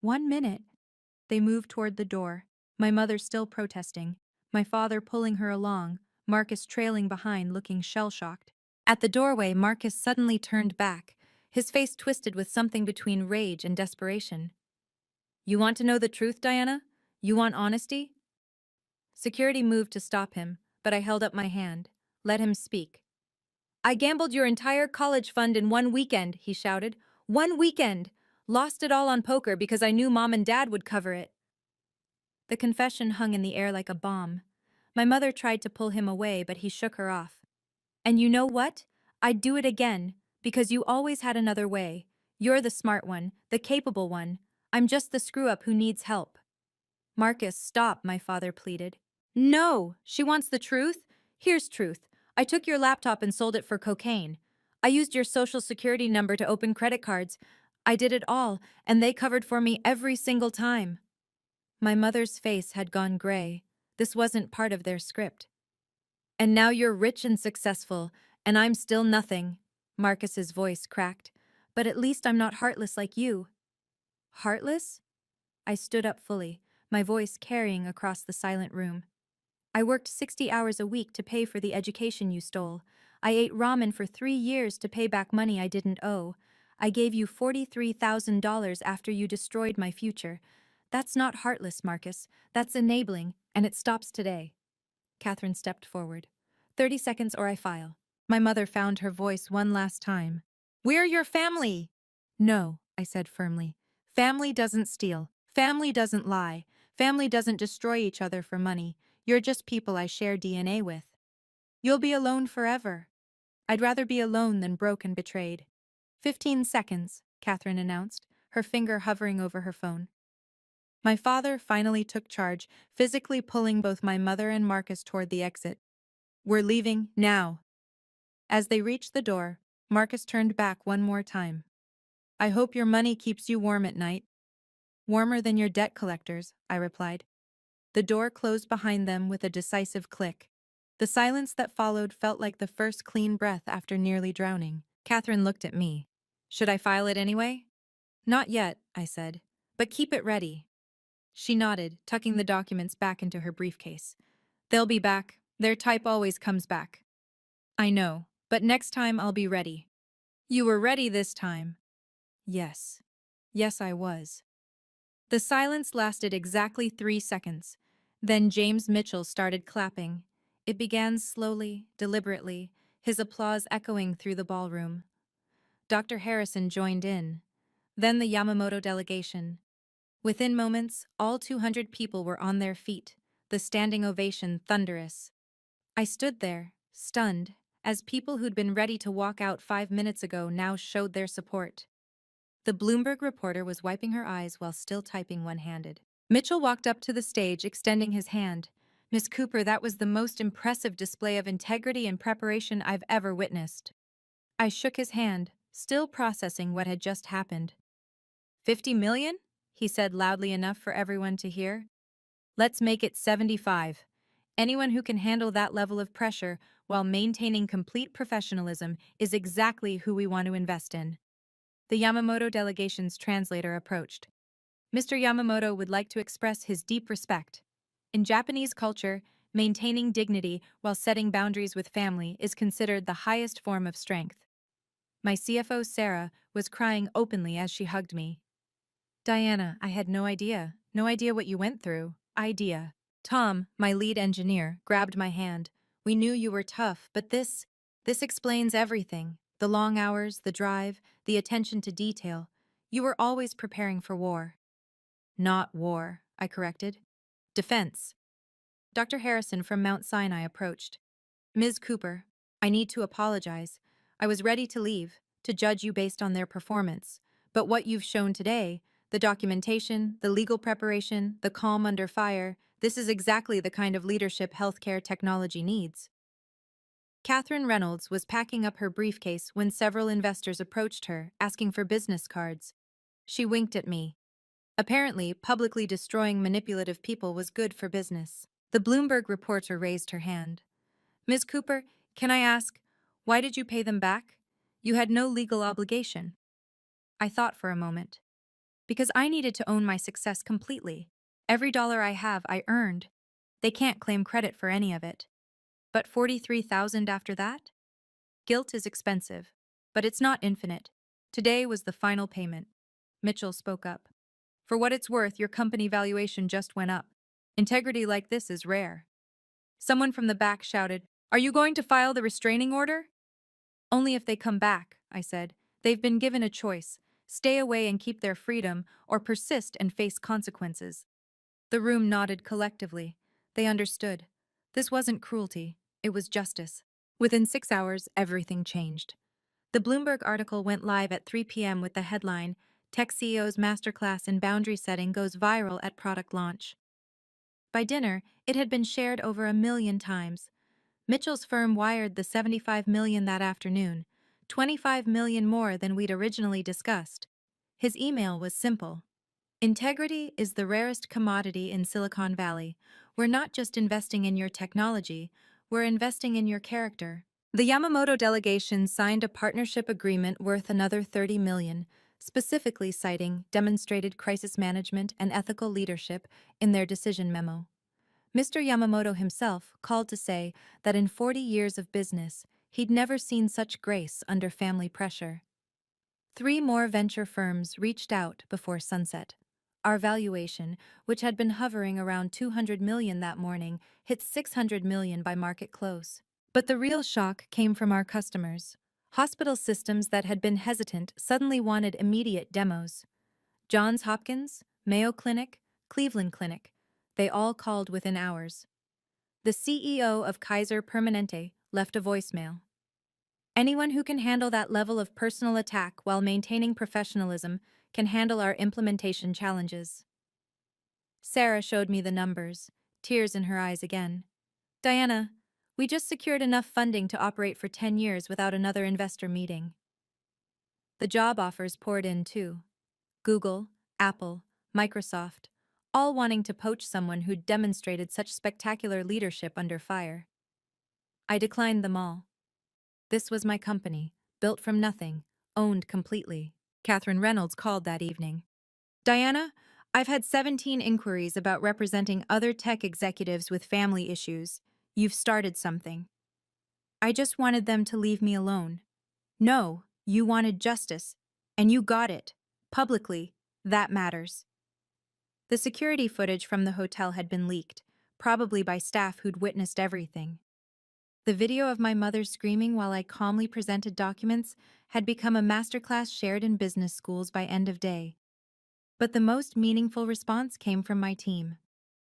1 minute. They moved toward the door, my mother still protesting, my father pulling her along, Marcus trailing behind looking shell-shocked. At the doorway, Marcus suddenly turned back, his face twisted with something between rage and desperation. You want to know the truth, Diana? You want honesty? Security moved to stop him, but I held up my hand. Let him speak. I gambled your entire college fund in 1 weekend, he shouted. 1 weekend! Lost it all on poker because I knew Mom and Dad would cover it. The confession hung in the air like a bomb. My mother tried to pull him away, but he shook her off. And you know what? I'd do it again, because you always had another way. You're the smart one, the capable one. I'm just the screw-up who needs help. Marcus, stop, my father pleaded. No, she wants the truth? Here's truth. I took your laptop and sold it for cocaine. I used your social security number to open credit cards. I did it all, and they covered for me every single time. My mother's face had gone gray. This wasn't part of their script. And now you're rich and successful, and I'm still nothing. Marcus's voice cracked. But at least I'm not heartless like you. Heartless? I stood up fully, my voice carrying across the silent room. I worked 60 hours a week to pay for the education you stole. I ate ramen for 3 years to pay back money I didn't owe. I gave you $43,000 after you destroyed my future. That's not heartless, Marcus. That's enabling, and it stops today. Catherine stepped forward. 30 seconds or I file. My mother found her voice one last time. We're your family! No, I said firmly. Family doesn't steal. Family doesn't lie. Family doesn't destroy each other for money. You're just people I share DNA with. You'll be alone forever. I'd rather be alone than broke and betrayed. 15 seconds, Catherine announced, her finger hovering over her phone. My father finally took charge, physically pulling both my mother and Marcus toward the exit. We're leaving now. As they reached the door, Marcus turned back one more time. I hope your money keeps you warm at night. Warmer than your debt collectors, I replied. The door closed behind them with a decisive click. The silence that followed felt like the first clean breath after nearly drowning. Catherine looked at me. Should I file it anyway? Not yet, I said. But keep it ready. She nodded, tucking the documents back into her briefcase. They'll be back. Their type always comes back. I know, but next time I'll be ready. You were ready this time. Yes. Yes, I was. The silence lasted exactly 3 seconds. Then James Mitchell started clapping. It began slowly, deliberately, his applause echoing through the ballroom. Dr. Harrison joined in. Then the Yamamoto delegation. Within moments, all 200 people were on their feet, the standing ovation thunderous. I stood there, stunned, as people who'd been ready to walk out 5 minutes ago now showed their support. The Bloomberg reporter was wiping her eyes while still typing one-handed. Mitchell walked up to the stage, extending his hand. Miss Cooper, that was the most impressive display of integrity and preparation I've ever witnessed. I shook his hand, still processing what had just happened. 50 million? He said loudly enough for everyone to hear. Let's make it 75. Anyone who can handle that level of pressure while maintaining complete professionalism is exactly who we want to invest in. The Yamamoto delegation's translator approached. Mr. Yamamoto would like to express his deep respect. In Japanese culture, maintaining dignity while setting boundaries with family is considered the highest form of strength. My CFO, Sarah, was crying openly as she hugged me. Diana, I had no idea. No idea what you went through. Idea. Tom, my lead engineer, grabbed my hand. We knew you were tough, but this explains everything. The long hours, the drive, the attention to detail. You were always preparing for war. Not war, I corrected. Defense. Dr. Harrison from Mount Sinai approached. Ms. Cooper, I need to apologize. I was ready to leave, to judge you based on their performance. But what you've shown today, the documentation, the legal preparation, the calm under fire, this is exactly the kind of leadership healthcare technology needs. Catherine Reynolds was packing up her briefcase when several investors approached her, asking for business cards. She winked at me. Apparently, publicly destroying manipulative people was good for business. The Bloomberg reporter raised her hand. Ms. Cooper, can I ask, why did you pay them back? You had no legal obligation. I thought for a moment. Because I needed to own my success completely. Every dollar I have, I earned. They can't claim credit for any of it. But 43,000 after that? Guilt is expensive, but it's not infinite. Today was the final payment. Mitchell spoke up. For what it's worth, your company valuation just went up. Integrity like this is rare. Someone from the back shouted, Are you going to file the restraining order? Only if they come back, I said. They've been given a choice. Stay away and keep their freedom, or persist and face consequences. The room nodded collectively. They understood. This wasn't cruelty. It was justice. Within 6 hours, everything changed. The Bloomberg article went live at 3 p.m. with the headline, Tech CEO's Masterclass in Boundary Setting Goes Viral at Product Launch. By dinner, it had been shared over 1 million times. Mitchell's firm wired the 75 million that afternoon, 25 million more than we'd originally discussed. His email was simple. Integrity is the rarest commodity in Silicon Valley. We're not just investing in your technology, we're investing in your character. The Yamamoto delegation signed a partnership agreement worth another 30 million, specifically citing demonstrated crisis management and ethical leadership in their decision memo. Mr. Yamamoto himself called to say that in 40 years of business, he'd never seen such grace under family pressure. 3 more venture firms reached out before sunset. Our valuation, which had been hovering around 200 million that morning, hit 600 million by market close. But the real shock came from our customers. Hospital systems that had been hesitant suddenly wanted immediate demos. Johns Hopkins, Mayo Clinic, Cleveland Clinic. They all called within hours. The CEO of Kaiser Permanente left a voicemail. Anyone who can handle that level of personal attack while maintaining professionalism can handle our implementation challenges. Sarah showed me the numbers, tears in her eyes again. Diana, we just secured enough funding to operate for 10 years without another investor meeting. The job offers poured in too. Google, Apple, Microsoft, all wanting to poach someone who'd demonstrated such spectacular leadership under fire. I declined them all. This was my company, built from nothing, owned completely. Catherine Reynolds called that evening. Diana, I've had 17 inquiries about representing other tech executives with family issues. You've started something. I just wanted them to leave me alone. No, you wanted justice. And you got it. Publicly. That matters. The security footage from the hotel had been leaked, probably by staff who'd witnessed everything. The video of my mother screaming while I calmly presented documents had become a masterclass shared in business schools by end of day. But the most meaningful response came from my team.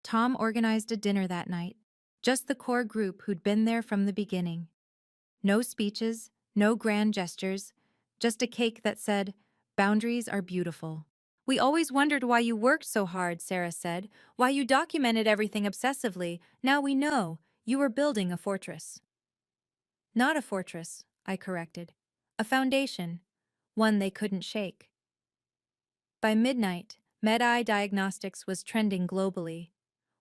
Tom organized a dinner that night, just the core group who'd been there from the beginning. No speeches, no grand gestures, just a cake that said, "Boundaries are beautiful." "We always wondered why you worked so hard," Sarah said, "why you documented everything obsessively. Now we know. You were building a fortress." Not a fortress, I corrected. A foundation. One they couldn't shake. By midnight, MedEye Diagnostics was trending globally.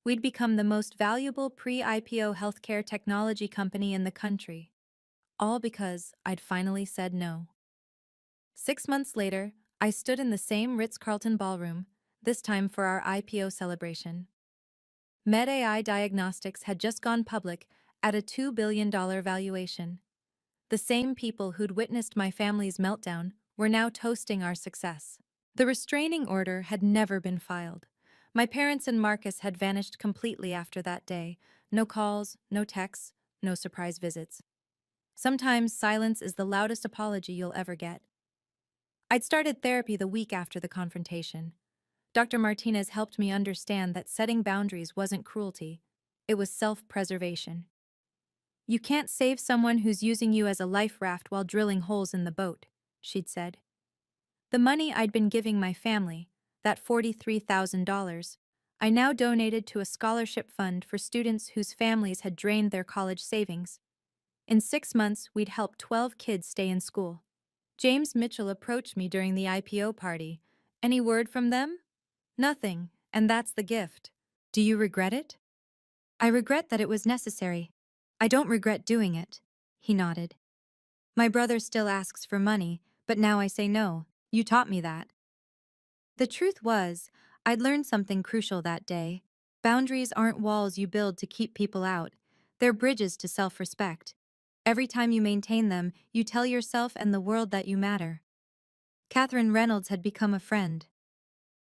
We'd become the most valuable pre-IPO healthcare technology company in the country. All because I'd finally said no. 6 months later, I stood in the same Ritz-Carlton ballroom, this time for our IPO celebration. MedAI Diagnostics had just gone public at a $2 billion valuation. The same people who'd witnessed my family's meltdown were now toasting our success. The restraining order had never been filed. My parents and Marcus had vanished completely after that day. No calls, no texts, no surprise visits. Sometimes silence is the loudest apology you'll ever get. I'd started therapy the week after the confrontation. Dr. Martinez helped me understand that setting boundaries wasn't cruelty. It was self-preservation. "You can't save someone who's using you as a life raft while drilling holes in the boat," she'd said. The money I'd been giving my family, that $43,000, I now donated to a scholarship fund for students whose families had drained their college savings. In 6 months, we'd helped 12 kids stay in school. James Mitchell approached me during the IPO party. "Any word from them?" "Nothing, and that's the gift." "Do you regret it?" "I regret that it was necessary. I don't regret doing it." He nodded. "My brother still asks for money, but now I say no. You taught me that." The truth was, I'd learned something crucial that day. Boundaries aren't walls you build to keep people out. They're bridges to self-respect. Every time you maintain them, you tell yourself and the world that you matter. Catherine Reynolds had become a friend.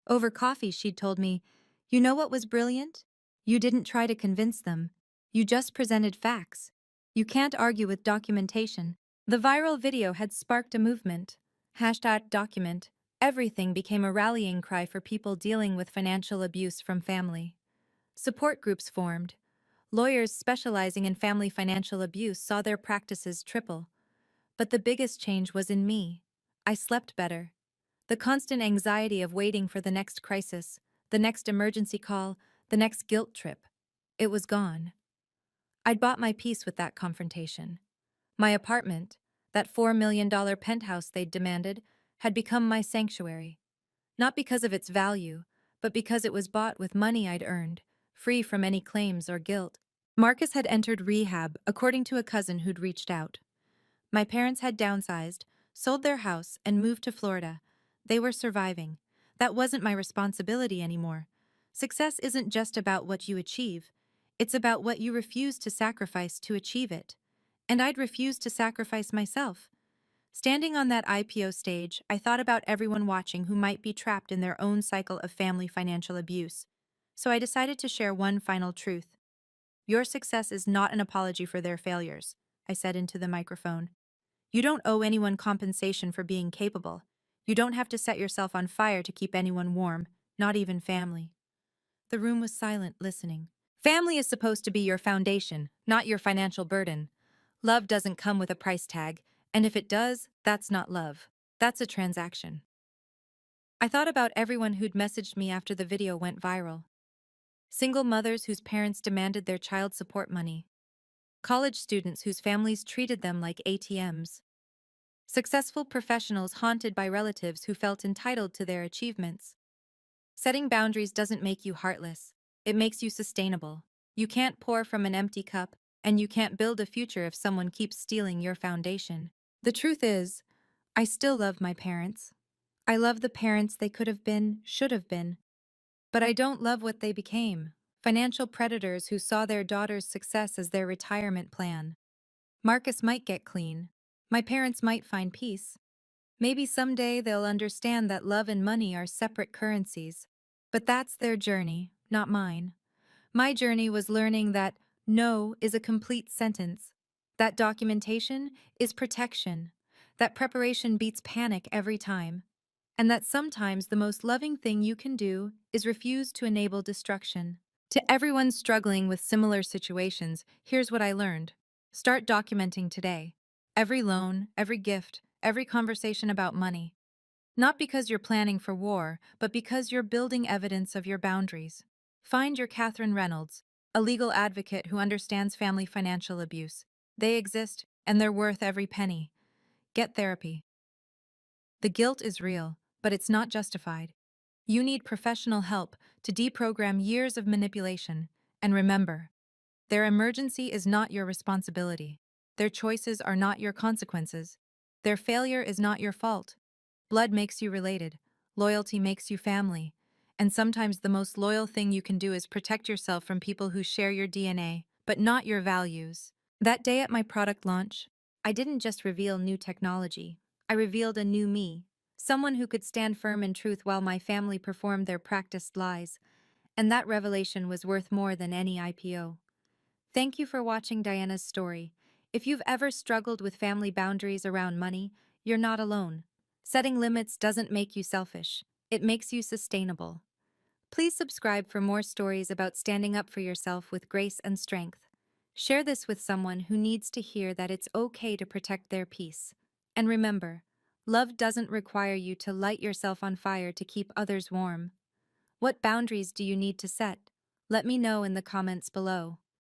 Over coffee, she'd told me, "You know what was brilliant? You didn't try to convince them. You just presented facts. You can't argue with documentation." The viral video had sparked a movement. #document. Everything became a rallying cry for people dealing with financial abuse from family. Support groups formed. Lawyers specializing in family financial abuse saw their practices triple. But the biggest change was in me. I slept better. The constant anxiety of waiting for the next crisis, the next emergency call, the next guilt trip. It was gone. I'd bought my peace with that confrontation. My apartment, that $4 million penthouse they'd demanded, had become my sanctuary. Not because of its value, but because it was bought with money I'd earned, free from any claims or guilt. Marcus had entered rehab, according to a cousin who'd reached out. My parents had downsized, sold their house, and moved to Florida. They were surviving. That wasn't my responsibility anymore. Success isn't just about what you achieve. It's about what you refuse to sacrifice to achieve it. And I'd refused to sacrifice myself. Standing on that IPO stage, I thought about everyone watching who might be trapped in their own cycle of family financial abuse. So I decided to share one final truth. Your success is not an apology for their failures, I said into the microphone. You don't owe anyone compensation for being capable. You don't have to set yourself on fire to keep anyone warm, not even family. The room was silent, listening. Family is supposed to be your foundation, not your financial burden. Love doesn't come with a price tag, and if it does, that's not love. That's a transaction. I thought about everyone who'd messaged me after the video went viral. Single mothers whose parents demanded their child support money. College students whose families treated them like ATMs. Successful professionals haunted by relatives who felt entitled to their achievements. Setting boundaries doesn't make you heartless. It makes you sustainable. You can't pour from an empty cup, and you can't build a future if someone keeps stealing your foundation. The truth is, I still love my parents. I love the parents they could have been, should have been, but I don't love what they became. Financial predators who saw their daughter's success as their retirement plan. Marcus might get clean. My parents might find peace. Maybe someday they'll understand that love and money are separate currencies. But that's their journey, not mine. My journey was learning that no is a complete sentence, that documentation is protection, that preparation beats panic every time, and that sometimes the most loving thing you can do is refuse to enable destruction. To everyone struggling with similar situations, here's what I learned. Start documenting today. Every loan, every gift, every conversation about money. Not because you're planning for war, but because you're building evidence of your boundaries. Find your Catherine Reynolds, a legal advocate who understands family financial abuse. They exist, and they're worth every penny. Get therapy. The guilt is real, but it's not justified. You need professional help to deprogram years of manipulation. And remember, their emergency is not your responsibility. Their choices are not your consequences. Their failure is not your fault. Blood makes you related. Loyalty makes you family. And sometimes the most loyal thing you can do is protect yourself from people who share your DNA, but not your values. That day at my product launch, I didn't just reveal new technology. I revealed a new me. Someone who could stand firm in truth while my family performed their practiced lies. And that revelation was worth more than any IPO. Thank you for watching Diana's story. If you've ever struggled with family boundaries around money, you're not alone. Setting limits doesn't make you selfish, it makes you sustainable. Please subscribe for more stories about standing up for yourself with grace and strength. Share this with someone who needs to hear that it's okay to protect their peace. And remember, love doesn't require you to light yourself on fire to keep others warm. What boundaries do you need to set? Let me know in the comments below.